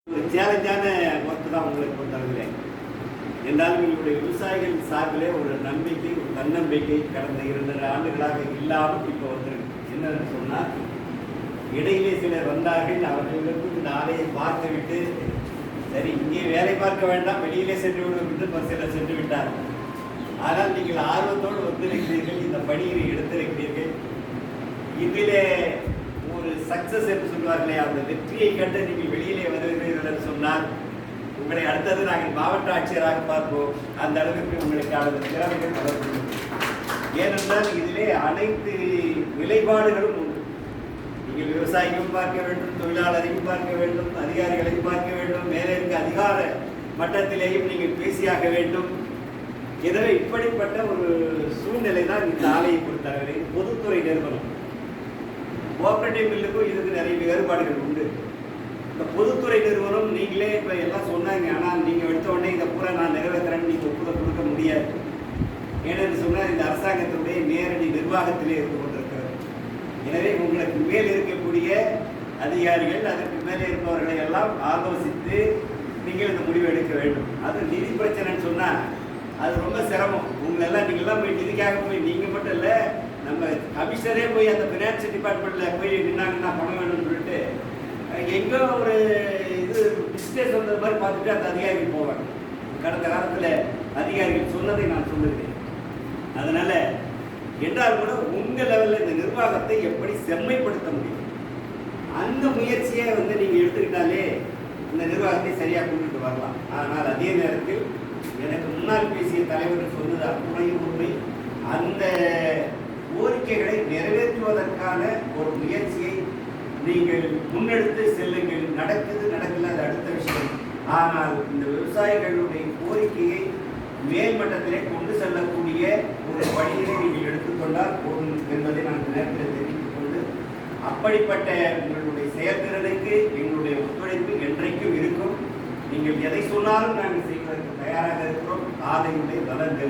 ஒரு சேலஞ்சான ஒர்க்கு தான் உங்களுக்கு பொறுத்தளவில். என்றாலும் எங்களுடைய விவசாயிகள் சார்பிலே ஒரு நம்பிக்கை, ஒரு தன்னம்பிக்கை கடந்த 2 ஆண்டுகளாக இல்லாமல் இப்போ வந்திருக்கு. என்னன்னு சொன்னால், இடையிலே சிலர் வந்தார்கள். அவர்களுக்கு இந்த ஆலையை பார்த்துவிட்டு, சரி இங்கே வேலை பார்க்க வேண்டாம், வெளியிலே சென்று விட்டு சிலர் சென்று விட்டார். ஆனால் நீங்கள் ஆர்வத்தோடு வந்திருக்கிறீர்கள், இந்த பணியை எடுத்திருக்கிறீர்கள். இதிலே ஒரு சக்சஸ் என்று சொல்வார்களே, அந்த வெற்றியை கண்டு நீங்கள் வெளியிலே வருகிறீர்கள் என்று சொன்னால், உங்களை அடுத்தது நாங்கள் மாவட்ட ஆட்சியராக பார்ப்போம். அந்த அளவுக்கு உங்களுக்கான திறமைகள் வளர்க்கும். ஏனென்றால் இதிலே அனைத்து நிலைப்பாடுகளும் உண்டு. நீங்கள் விவசாயிகளும் பார்க்க வேண்டும், தொழிலாளரையும் பார்க்க வேண்டும், அதிகாரிகளையும் பார்க்க வேண்டும், மேலே இருக்க அதிகார மட்டத்திலேயும் நீங்கள் பேசியாக வேண்டும். எனவே இப்படிப்பட்ட ஒரு சூழ்நிலை தான் இந்த ஆலையை பொறுத்தவரை. பொதுத்துறை நிறுவனம், கோஆபரேட்டிவ் மில்லுக்கும் இதுக்கு நிறைய வேறுபாடுகள் உண்டு. இந்த பொதுத்துறை நிறுவனம் நீங்களே இப்போ எல்லாம் சொன்னாங்க, ஆனால் நீங்கள் எடுத்த உடனே இதை பூரா நான் நிறைவேற்றுறேன்னு நீங்கள் ஒப்புதல் கொடுக்க முடியாது. ஏனென்று சொன்னால் இந்த அரசாங்கத்தினுடைய நேரடி நிர்வாகத்திலே இருந்து கொண்டிருக்கிறது. எனவே உங்களுக்கு மேல் இருக்கக்கூடிய அதிகாரிகள், அதற்கு மேலே இருப்பவர்களை எல்லாம் ஆலோசித்து நீங்கள் இந்த முடிவு எடுக்க வேண்டும். அது நிதி பிரச்சனைன்னு சொன்னால் அது ரொம்ப சிரமம். உங்களெல்லாம் நீங்கள்லாம் போய் நிதிக்காக போய் நீங்கள் மட்டும் இல்லை, நம்ம கமிஷனரே போய் அந்த ஃபினான்ஸ் டிபார்ட்மெண்ட்டில் போய் நின்னாங்கன்னா பணம் வேணும்னு சொல்லிட்டு எங்கோ ஒரு இது பிஸ்னஸ் வந்தது மாதிரி பார்த்துட்டு அந்த அதிகாரிகள் போவாங்க. கடந்த காலத்தில் அதிகாரிகள் சொன்னதை நான் சொல்லுகிறேன். அதனால் என்றால் கூட உங்கள் லெவலில் இந்த நிர்வாகத்தை எப்படி செம்மைப்படுத்த முடியும், அந்த முயற்சியை நீங்கள் எடுத்துக்கிட்டாலே இந்த நிர்வாகத்தை சரியாக கொண்டுட்டு வரலாம். ஆனால் அதே நேரத்தில் எனக்கு முன்னால் பேசிய தலைவர்கள் சொன்னது அத்துணையும் உண்மை. அந்த கோரிக்கைகளை நிறைவேற்றுவதற்கான ஒரு முயற்சியை நீங்கள் முன்னெடுத்து செல்லுங்கள். நடக்குது நடக்கல அது அடுத்த விஷயம். ஆனால் இந்த விவசாயிகளுடைய கோரிக்கையை மேல்மட்டத்திலே கொண்டு செல்லக்கூடிய ஒரு பணியை நீங்கள் எடுத்துக்கொண்டால் போதும் என்பதை நான் இந்த நேரத்தில் தெரிவித்துக் கொண்டு, அப்படிப்பட்ட உங்களுடைய செயல்திறனுக்கு எங்களுடைய ஒத்துழைப்பு என்றைக்கும் இருக்கும். நீங்கள் எதை சொன்னாலும் நாங்கள் செய்வதற்கு தயாராக இருக்கிறோம். ஆலையுடைய நலன்